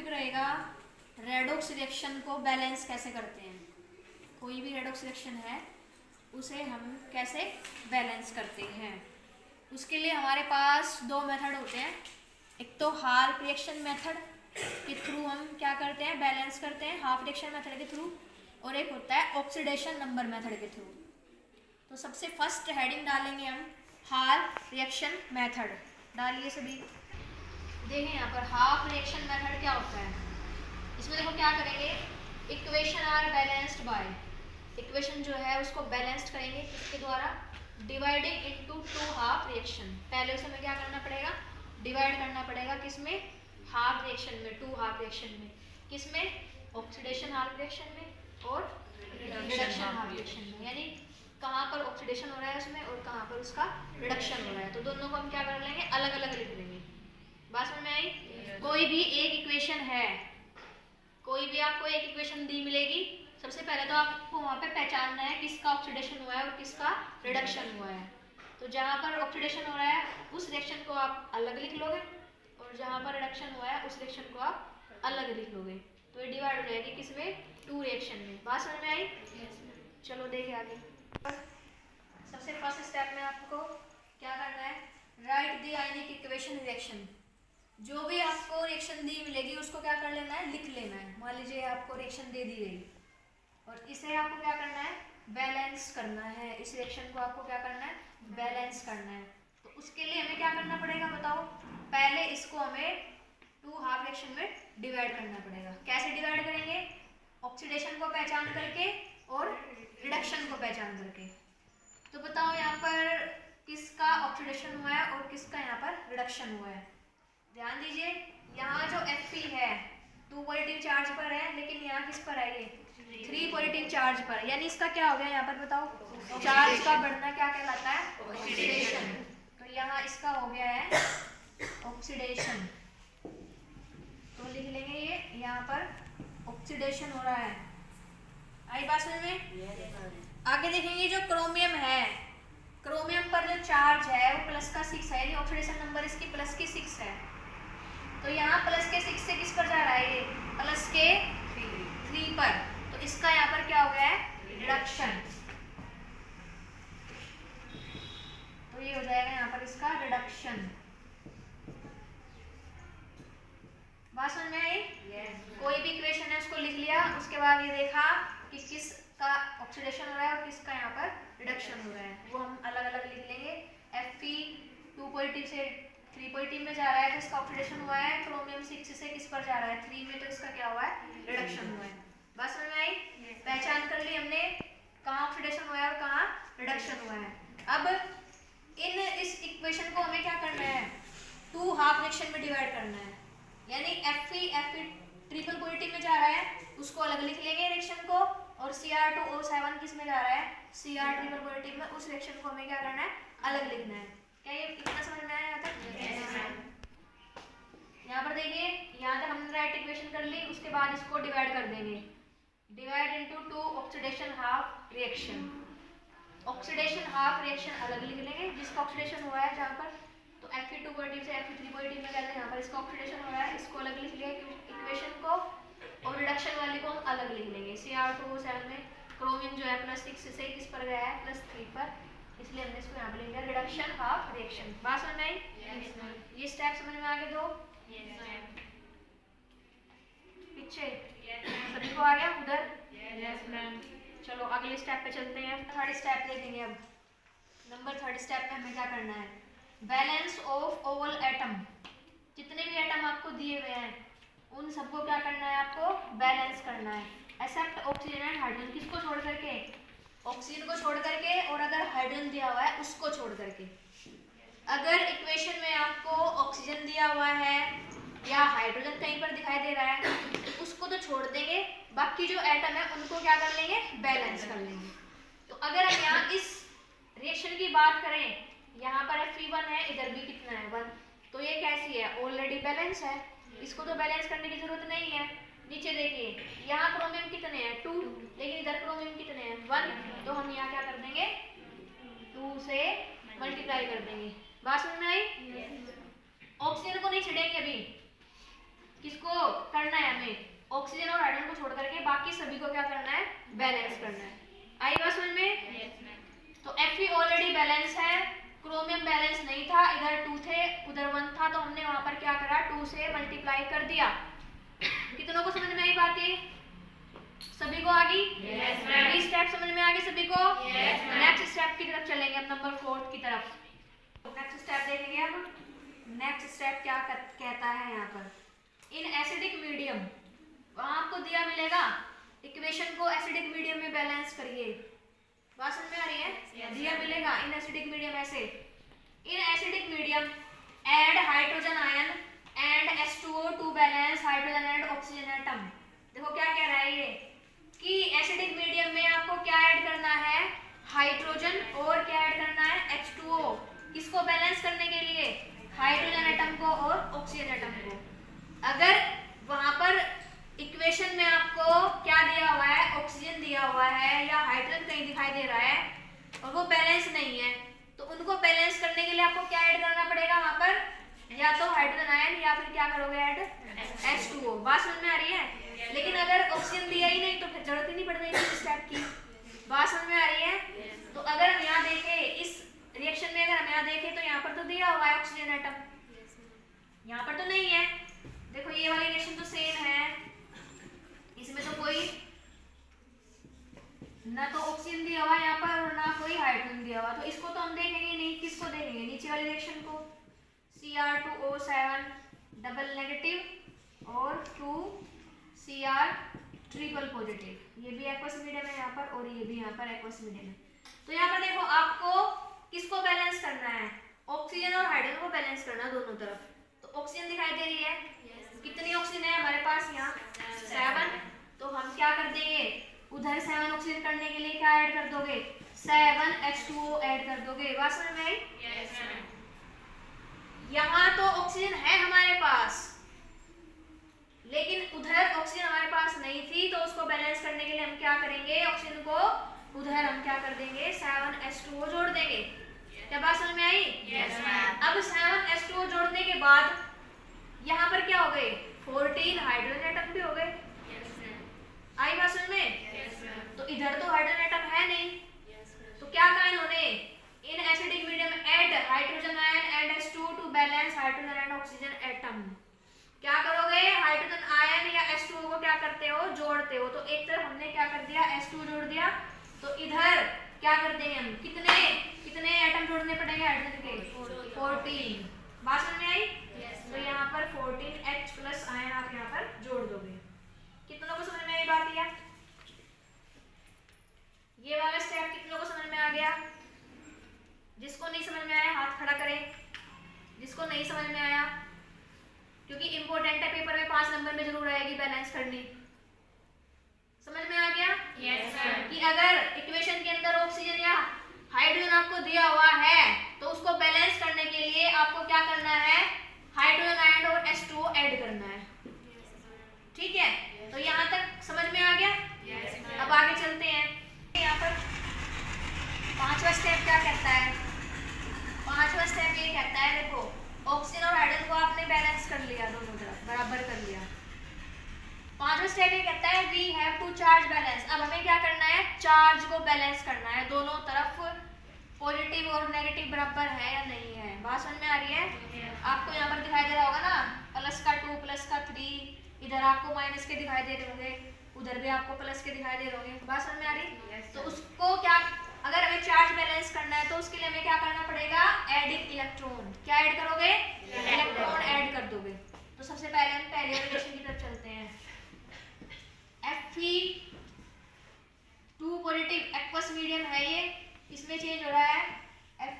Topic रहेगा redox reaction को balance कैसे करते हैं। कोई भी रेडॉक्स रिएक्शन है उसे हम कैसे बैलेंस करते हैं। उसके लिए हमारे पास दो मेथड होते हैं। एक तो हाफ रिएक्शन मेथड के थ्रू हम क्या करते हैं, बैलेंस करते हैं हाफ रिएक्शन मेथड के थ्रू, और एक होता है ऑक्सीडेशन नंबर मेथड के थ्रू। तो सबसे फर्स्ट हेडिंग डालेंगे हम हाफ रिएक्शन मेथड। डालिए सभी, देखें यहाँ पर हाफ रिएक्शन मेथड क्या होता है। इसमें देखो क्या करेंगे, equation are balanced by, equation जो है उसको बैलेंस्ड करेंगे किसके द्वारा, dividing into two half reaction. पहले उसे हमें क्या करना पड़ेगा, डिवाइड करना पड़ेगा किसमें, हाफ रिएक्शन में, टू हाफ रिएक्शन में। किसमें, ऑक्सीडेशन हाफ रिएक्शन में और रिडक्शन हाफ रिएक्शन में। यानी कहाँ पर ऑक्सीडेशन हो रहा है उसमें और कहाँ पर उसका रिडक्शन हो रहा है। तो दोनों को हम क्या कर लेंगे, अलग अलग लिख लेंगे। बात समझ में आई। कोई भी एक इक्वेशन है, कोई भी आपको एक इक्वेशन दी मिलेगी, सबसे पहले तो आपको वहाँ पे पहचानना है किसका ऑक्सीडेशन हुआ है और किसका रिडक्शन हुआ है। तो जहाँ पर ऑक्सीडेशन हो रहा है उस रिएक्शन को आप अलग लिख लोगे और जहाँ पर रिडक्शन हुआ है उस रिएक्शन को आप अलग लिख लोगे। तो ये डिवाइड हो जाएगी किसमें, टू रिएक्शन में। बात समझ में आई। चलो देखें आगे। सबसे फर्स्ट स्टेप में आपको क्या करना है, right the ionic equation reaction. जो भी आपको रिएक्शन दी मिलेगी उसको क्या कर लेना है, लिख लेना है। मान लीजिए आपको रिएक्शन दे दी गई और इसे आपको क्या करना है, बैलेंस करना है। इस रिएक्शन को आपको क्या करना है, बैलेंस करना है। तो उसके लिए हमें क्या करना पड़ेगा बताओ, पहले इसको हमें टू हाफ रिएक्शन में डिवाइड करना पड़ेगा। कैसे डिवाइड करेंगे, ऑक्सीडेशन को पहचान करके और रिडक्शन को पहचान करके। तो बताओ यहाँ पर किसका ऑक्सीडेशन हुआ है और किसका यहाँ पर रिडक्शन हुआ है। ध्यान दीजिए, यहाँ जो Fe है 2 पॉजिटिव चार्ज पर है, लेकिन यहाँ किस पर है, ये 3 पॉजिटिव चार्ज पर। यानी इसका क्या हो गया यहाँ पर बताओ, चार्ज का बढ़ना क्या कहलाता है, ऑक्सीडेशन। तो यहाँ इसका हो गया है ऑक्सीडेशन। तो लिख लेंगे ये यहाँ पर ऑक्सीडेशन हो रहा है। आई बात समझ में। आगे देखेंगे जो क्रोमियम है, क्रोमियम पर जो चार्ज है वो प्लस का 6 है, यानी ऑक्सीडेशन नंबर इसकी प्लस की 6 है। तो यहाँ प्लस के 6 से किस पर जा रहा है, ये प्लस के 3 पर। तो इसका यहाँ पर क्या हो गया है, रिडक्शन। तो ये हो जाएगा यहाँ पर इसका रिडक्शन। बात समझ में आई। कोई भी इक्वेशन है उसको लिख लिया, उसके बाद ये देखा कि किसका ऑक्सीडेशन हो रहा है और किसका यहाँ पर रिडक्शन हो रहा है, वो हम अलग अलग लिख लेंगे। Fe 2 पॉजिटिव से 3 पॉजिटिव में जा रहा है तो इसका ऑक्सीडेशन हुआ है। क्रोमियम 6 से किस पर जा रहा है, 3 में, तो इसका क्या हुआ है, रिडक्शन हुआ है। बस समझ में आई। पहचान कर ली हमने कहाँ ऑक्सीडेशन हुआ है और कहाँ रिडक्शन हुआ है। अब इस इक्वेशन को हमें क्या करना है, टू हाफ रिएक्शन में डिवाइड करना है। यानी Fe ट्रिपल पॉजिटिव में जा रहा है उसको अलग लिख लेंगे रिएक्शन को, और Cr2O7 किस में जा रहा है, Cr ट्रिपल पॉजिटिव में, उस रिएक्शन को हमें क्या करना है, अलग लिखना है। क्या ये इतना समझ में आया यहाँ तक? यहाँ पर देखिए, यहाँ तक हमने राइट इक्वेशन कर ली, उसके बाद इसको डिवाइड कर देंगे, divide into two oxidation half reaction. Oxidation half reaction अलग लिख लेंगे, जिसका ऑक्सीडेशन हुआ है जहाँ पर, तो Fe2 पॉजिटिव से Fe3 पॉजिटिव में कहते हैं, यहाँ पर इसका ऑक्सीडेशन हो रहा है, इसको अलग लिख लिया इक्वेशन को, और रिडक्शन वाले को हम अलग लिख लेंगे। Cr2O7 में क्रोमियम जो है प्लस 6 से किस पर गया है, प्लस 3 पर, इसलिए हमने इसको यहाँ पे लिख लिया रिडक्शन हाफ रिएक्शन। बात समझ में आई। ये स्टेप समझ में आ गए दो, पीछे सभी को आ गया उधर। चलो अगले स्टेप पे चलते हैं, थर्ड स्टेप देखेंगे। अब नंबर थर्ड स्टेप में हमें क्या करना है, बैलेंस ऑफ ऑल एटम। जितने भी एटम आपको दिए हुए हैं उन सबको क्या करना है, आपको बैलेंस करना है, एक्सेप्ट ऑक्सीजन एंड हाइड्रोजन। किसको छोड़ करके, ऑक्सीजन को छोड़ करके, और अगर हाइड्रोजन दिया हुआ है उसको छोड़ करके। अगर इक्वेशन में आपको ऑक्सीजन दिया हुआ है या हाइड्रोजन कहीं पर दिखाई दे रहा है तो उसको तो छोड़ देंगे, बाकी जो एटम है उनको क्या कर लेंगे, बैलेंस कर लेंगे। तो अगर हम यहाँ इस रिएक्शन की बात करें, यहाँ पर Fe1 है, इधर भी कितना है 1, तो ये कैसी है, ऑलरेडी बैलेंस है, इसको तो बैलेंस करने की जरूरत नहीं है। नीचे देखिए, यहाँ क्रोमियम कितने हैं 2, लेकिन इधर क्रोमियम कितने हैं 1, तो हम यहाँ क्या कर देंगे, 2 से मल्टीप्लाई कर देंगे। बात समझ में आई। ऑक्सीजन को नहीं छेड़ेंगे अभी, किसको, करना है हमें ऑक्सीजन और हाइड्रोजन को छोड़ करके बाकी सभी को क्या करना है, बैलेंस करना है। आई बात समझ में? तो Fe ऑलरेडी बैलेंस है, क्रोमियम बैलेंस नहीं था, इधर 2 थे उधर 1 था, तो हमने वहां पर क्या करा, 2 से मल्टीप्लाई कर दिया। कितनों को समझ में आई बात? ये सभी को आ गई? ये स्टेप समझ में आ गई सभी को? नेक्स्ट स्टेप की तरफ चलेंगे, अब नंबर 4 की तरफ। नेक्स्ट स्टेप देखेंगे अब। नेक्स्ट स्टेप क्या कहता है यहाँ पर, इन एसिडिक मीडियम, वहां आपको दिया मिलेगा इक्वेशन को एसिडिक मीडियम में बैलेंस करिए। बात समझ में आ रही है? दिया मिलेगा इन एसिडिक मीडियम ऐसे, in acidic medium add hydrogen ion and H2O to balance hydrogen and oxygen atom. देखो क्या कह रहा है ये कि एसिडिक मीडियम में आपको क्या ऐड करना है, हाइड्रोजन, और क्या ऐड करना है, H2O। किसको बैलेंस करने के लिए, हाइड्रोजन एटम को और ऑक्सीजन एटम को। अगर वहां पर इक्वेशन में आपको क्या दिया हुआ है, ऑक्सीजन दिया हुआ है या हाइड्रोजन कहीं दिखाई दे रहा है और वो बैलेंस नहीं है, तो उनको बैलेंस करने के लिए आपको क्या ऐड करना पड़ेगा वहां पर, या तो हाइड्रोजन आयन या फिर क्या करोगे ऐड, H2O। बात समझ में आ रही है? लेकिन अगर ऑक्सीजन दिया ही नहीं तो फिर जरूरत ही नहीं पड़ रही इस स्टेप की। बात समझ में आ रही है? तो अगर हम यहाँ देखें इस रिएक्शन में, अगर हम यहाँ देखें तो यहाँ पर तो दिया हुआ है ऑक्सीजन एटम, यहाँ पर तो नहीं है। देखो ये वाली रिएक्शन तो सेम है, इसमें तो कोई ना तो ऑक्सीजन दिया हुआ यहाँ पर और ना कोई हाइड्रोजन दिया हुआ, तो इसको तो हम देखेंगे नहीं। किसको देखेंगे, नीचे वाली रिएक्शन को, Cr2O7 डबल नेगेटिव और 2Cr ट्रिपल पॉजिटिव। ये भी एक्वस मीडियम है यहाँ पर और ये भी यहाँ पर एक्वस मीडियम है। तो यहाँ पर देखो आपको किसको बैलेंस करना है, ऑक्सीजन और हाइड्रोजन को बैलेंस करना दोनों तरफ। तो ऑक्सीजन दिखाई दे रही है, कितनी ऑक्सीजन है हमारे पास यहाँ, 7। तो हम क्या कर देंगे, उधर 7 ऑक्सीजन करने के लिए क्या ऐड कर दोगे, 7 H2O ऐड कर दोगे। बात समझ में आई? यहाँ तो ऑक्सीजन है हमारे पास, लेकिन उधर ऑक्सीजन हमारे पास नहीं थी, तो उसको बैलेंस करने के लिए हम क्या करेंगे, ऑक्सीजन को उधर हम क्या कर देंगे, 7 H2O जोड़ देंगे। क्या बात समझ में आई? अब 7 H2O जोड़ने के बाद यहाँ पर क्या हो गए, 14 हाइड्रोजन एटम भी हो गए। आई बात समझ में? तो इधर तो हाइड्रोजन एटम है नहीं, तो क्या कहा इन्होंने, in acidic medium add hydrogen ion and H2O to balance hydrogen and oxygen atom. क्या करोगे, हाइड्रोजन आयन या H2O को क्या करते हो, जोड़ते हो। तो एक तरफ हमने क्या कर दिया, H2O जोड़ दिया, तो इधर क्या कर देंगे हम, कितने कितने एटम जोड़ने पड़ेंगे हाइड्रोजन के, 14। बात समझ में आई? तो यहाँ पर 14H प्लस आयन आप यहाँ पर जोड़ दोगे। कितनों को समझ में आई बात? ये वाला स्टेप कितनों को समझ में आ गया? जिसको नहीं समझ में आया हाथ खड़ा करें, जिसको नहीं समझ में आया, क्योंकि इंपॉर्टेंट है, पेपर में 5 नंबर में जरूर आएगी बैलेंस करनी। समझ में आ गया? Yes sir. कि अगर इक्वेशन के अंदर ऑक्सीजन या हाइड्रोजन आपको दिया हुआ है तो उसको बैलेंस करने के लिए आपको क्या करना है, हाइड्रोजन आयन और H2O ऐड करना है। ठीक है, तो यहाँ तक समझ में आ गया? yes, अब आगे चलते हैं। यहाँ पर 5वां स्टेप क्या कहता है, 5वां स्टेप ये कहता है, देखो ऑक्सीजन और हाइड्रोजन को आपने बैलेंस कर लिया, दोनों तरफ बराबर कर लिया। 5वां स्टेप ये कहता है we have to charge balance. अब हमें क्या करना है, चार्ज को बैलेंस करना है, दोनों तरफ पॉजिटिव और नेगेटिव बराबर है या नहीं है। बात समझ में आ रही है? आपको यहाँ पर दिखाई दे रहा होगा ना, प्लस का 2 प्लस का 3, इधर आपको माइनस के दिखाई दे रहे होंगे, उधर भी आपको प्लस के दिखाई दे रहे होंगे। बात समझ में आ रही? तो उसको क्या, अगर हमें चार्ज बैलेंस करना है तो उसके लिए हमें क्या करना पड़ेगा, एडिंग इलेक्ट्रॉन। क्या ऐड करोगे, इलेक्ट्रॉन ऐड कर दोगे। तो सबसे पहले हम पहले रिलेशन की तरफ चलते हैं। Fe2 पॉजिटिव एक्वस मीडियम है ये, इसमें चेंज हो रहा है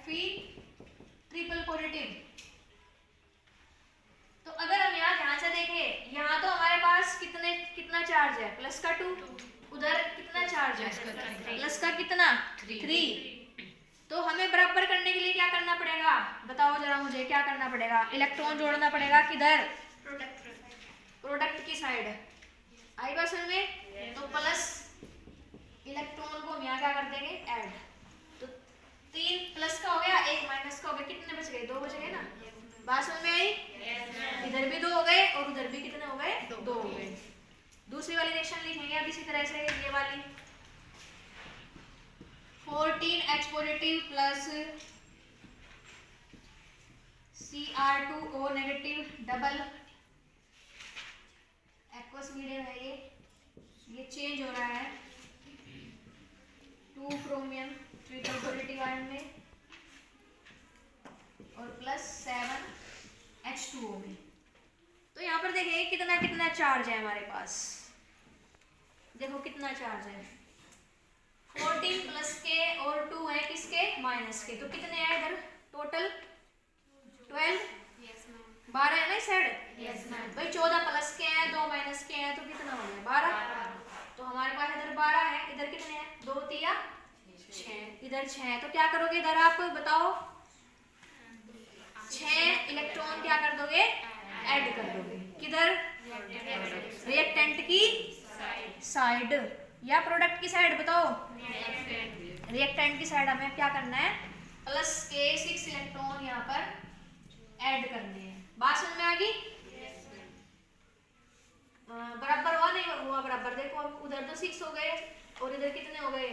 Fe ट्रिपल पॉजिटिव। तो अगर हम यहाँ ध्यान से देखें, यहाँ तो हमारे पास कितना चार्ज है, प्लस का 2, उधर कितना चार्ज है, प्लस का कितना 3। तो हमें बराबर करने के लिए क्या करना पड़ेगा, बताओ जरा मुझे, क्या करना पड़ेगा, इलेक्ट्रॉन जोड़ना पड़ेगा किधर, प्रोडक्ट की साइड। आई बात समझ में? तो प्लस इलेक्ट्रॉन को हम यहाँ क्या कर देंगे, ऐड। तो 3 प्लस का हो गया, 1 माइनस का हो गया, कितने बच गए, 2 बच गए ना। बात समझ में आई? इधर भी 2 हो गए और उधर भी कितने हो गए, 2 हो गए। दूसरी वाली रिएक्शन लिखेंगे अब इसी तरह से, ये वाली 14H positive plus Cr2O negative double aqueous medium है ये चेंज हो रहा है 2 क्रोमियम ट्रिपल पॉजिटिव आयन में और प्लस 7H2O में। तो यहाँ पर देखेंगे कितना कितना चार्ज है हमारे पास, देखो कितना चार्ज है 14 प्लस के और 2 है किसके माइनस के, तो कितने हैं इधर टोटल 12 12 है ना इस साइड भाई, 14 प्लस के हैं 2 माइनस के हैं तो कितना हो गया 12। तो हमारे पास इधर 12 है, इधर कितने हैं 2 3 6, इधर 6 है। तो क्या करोगे इधर आप बताओ 6 इलेक्ट्रॉन क्या कर दोगे ऐड कर दोगे, किधर रिएक्टेंट की साइड या प्रोडक्ट की साइड, बताओ रिएक्टेंट की साइड हमें क्या करना है प्लस के 6 इलेक्ट्रॉन यहाँ पर ऐड करने हैं। बात समझ में आ गई? बराबर हुआ नहीं हुआ बराबर, देखो अब उधर तो 6 हो गए और इधर कितने हो गए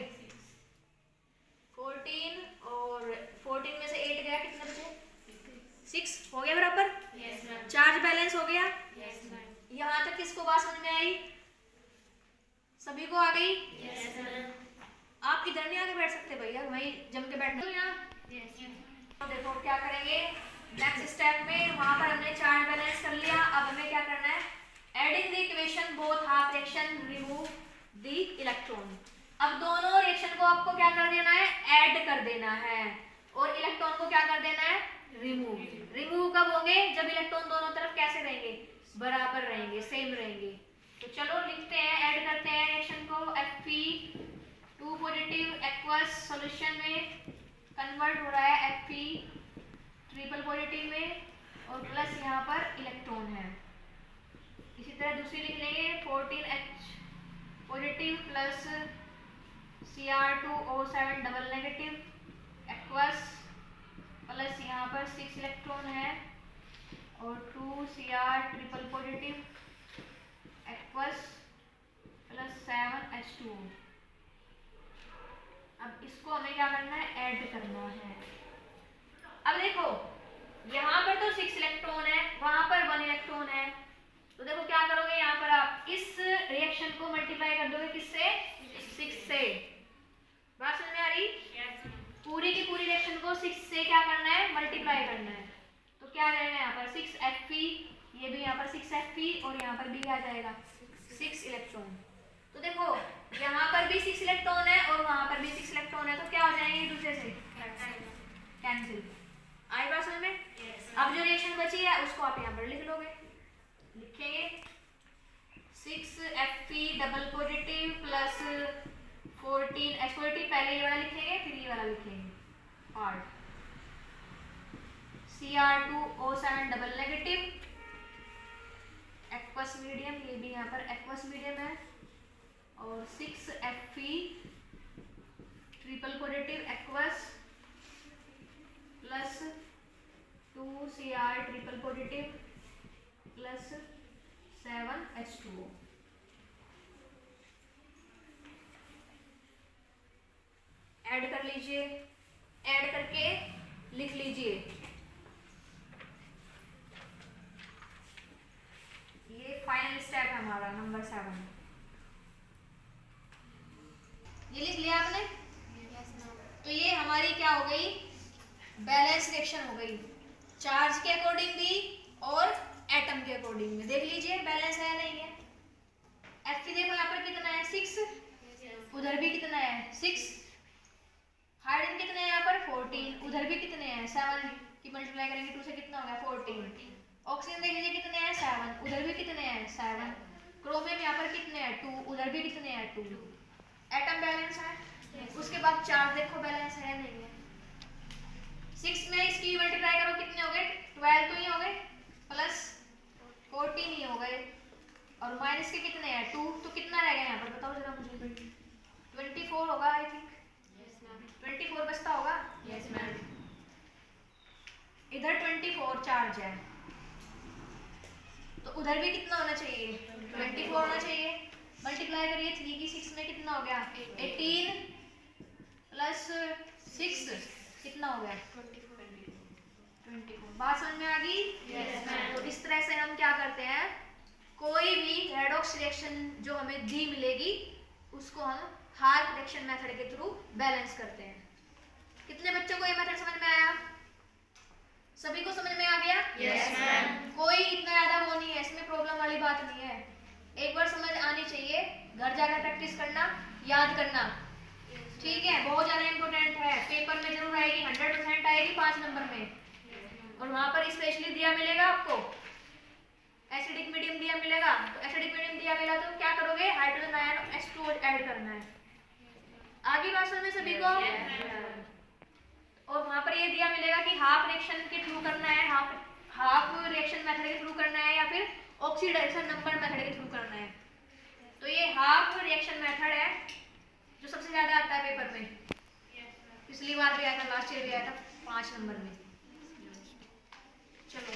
14 और 14 में से 8 गया, कितने बचे 6 हो गया बराबर। चार्ज बैलेंस हो गया। यहाँ तक किसको बात समझ में आई? सभी को आ गई? आप इधर नहीं आके बैठ सकते भैया, वहीं जम के बैठना। तो यहाँ देखो क्या करेंगे नेक्स्ट स्टेप में, वहां पर हमने चार्ज बैलेंस कर लिया। अब हमें क्या करना है adding the equation both half reaction remove the electron. अब दोनों रिएक्शन को आपको क्या कर देना है ऐड कर देना है और इलेक्ट्रॉन को क्या कर देना है रिमूव। रिमूव कब होंगे जब इलेक्ट्रॉन दोनों तरफ कैसे रहेंगे बराबर रहेंगे, सेम रहेंगे। तो चलो लिखते हैं ऐड करते हैं रिएक्शन को। Fe2 पॉजिटिव एक्वस सॉल्यूशन में कन्वर्ट हो रहा है Fe ट्रिपल पॉजिटिव में और प्लस यहाँ पर इलेक्ट्रॉन है। इसी तरह दूसरी लिख लेंगे 14H positive plus Cr2O7 double negative aqueous plus यहाँ पर 6 इलेक्ट्रॉन है और 2Cr triple positive aqueous plus 7H2O। अब इसको हमें क्या करना है ऐड करना है। अब देखो यहाँ पर तो 6 इलेक्ट्रॉन है, वहां पर 1 इलेक्ट्रॉन है, तो देखो क्या करोगे यहाँ पर आप इस रिएक्शन को मल्टीप्लाई कर दोगे किससे 6 से। बात समझ में आ रही? पूरी की पूरी रिएक्शन को 6 से क्या करना है मल्टीप्लाई करना है। तो क्या रहेगा यहाँ पर 6Fe, ये भी यहाँ पर 6Fe और यहाँ पर भी आ जाएगा 6 इलेक्ट्रॉन। तो देखो यहाँ पर भी 6 इलेक्ट्रॉन है और वहां पर भी 6 इलेक्ट्रॉन है, तो क्या हो जाएंगे एक दूसरे से कैंसिल। आई बात समझ में? अब जो रिएक्शन बची है उसको आप यहाँ पर लिख लोगे, लिखेंगे 6Fe double positive plus 14H positive, पहले ये वाला लिखेंगे फिर ये वाला लिखेंगे part Cr2O7 double negative aqueous medium, ये भी यहाँ पर एक्वस मीडियम है और 6Fe triple positive aqueous plus 2Cr triple positive plus 7H2O। Add कर लीजिए, ऐड करके लिख लीजिए ये फाइनल स्टेप है हमारा नंबर 7। ये लिख लिया आपने? तो ये हमारी क्या हो गई बैलेंस रिएक्शन हो गई, चार्ज के अकॉर्डिंग भी और एटम के अकॉर्डिंग भी। देख लीजिए बैलेंस है नहीं है। Fe देखो यहाँ पर कितना है 6, उधर भी कितना है 6, हाइड्रोजन कितने हैं यहाँ पर 14, उधर भी कितने हैं 7 की मल्टीप्लाई करेंगे 2 से कितना हो गया 14। ऑक्सीजन देख लीजिए कितने हैं 7, उधर भी कितने हैं 7। क्रोमियम यहाँ पर कितने हैं 2, उधर भी कितने हैं 2। एटम बैलेंस है। उसके बाद चार्ज देखो बैलेंस है नहीं है। 6 में इसकी मल्टीप्लाई करो कितने हो गए 12 तो ही हो गए प्लस 14 ही हो गए और माइनस के कितने हैं 2, तो कितना रह गया यहाँ पर बताओ जरा मुझे। 24 होगा आई थिंक, 24 बचता होगा। Yes ma'am. इधर 24 चार्ज है तो उधर भी कितना होना चाहिए 24 होना चाहिए। मल्टीप्लाई करिए 3 की 6 में कितना हो गया 18 प्लस 6 कितना हो गया 24। बात समझ में आ गई? तो इस तरह से हम क्या करते हैं, कोई भी रेडॉक्स रिएक्शन जो हमें दी मिलेगी उसको हम हार्क रिएक्शन मेथड के थ्रू बैलेंस करते हैं। कितने बच्चों को ये मेथड समझ में आया? सभी को समझ में आ गया? Yes ma'am. कोई इतना ज्यादा वो नहीं है, इसमें प्रॉब्लम वाली बात नहीं है। एक बार समझ आनी चाहिए, घर जाकर प्रैक्टिस करना, याद करना, ठीक है? बहुत ज्यादा इंपॉर्टेंट है, पेपर में जरूर आएगी, 100% आएगी 5 नंबर में। और वहां पर स्पेशली दिया मिलेगा आपको एसिडिक मीडियम दिया मिलेगा, तो एसिडिक मीडियम दिया मिला तो क्या करोगे, हाइड्रोजन आयन H2 ऐड करना है। आगे बात समझ में सभी को? और वहां पर ये दिया मिलेगा कि हाफ रिएक्शन के थ्रू करना है, हाफ रिएक्शन मेथड के थ्रू करना है या फिर ऑक्सीडेशन नंबर मेथड के थ्रू करना है। तो ये हाफ रिएक्शन मेथड है जो सबसे ज्यादा आता है पेपर में, पिछली बार भी आया था, लास्ट ईयर भी आया था 5 नंबर में। चलो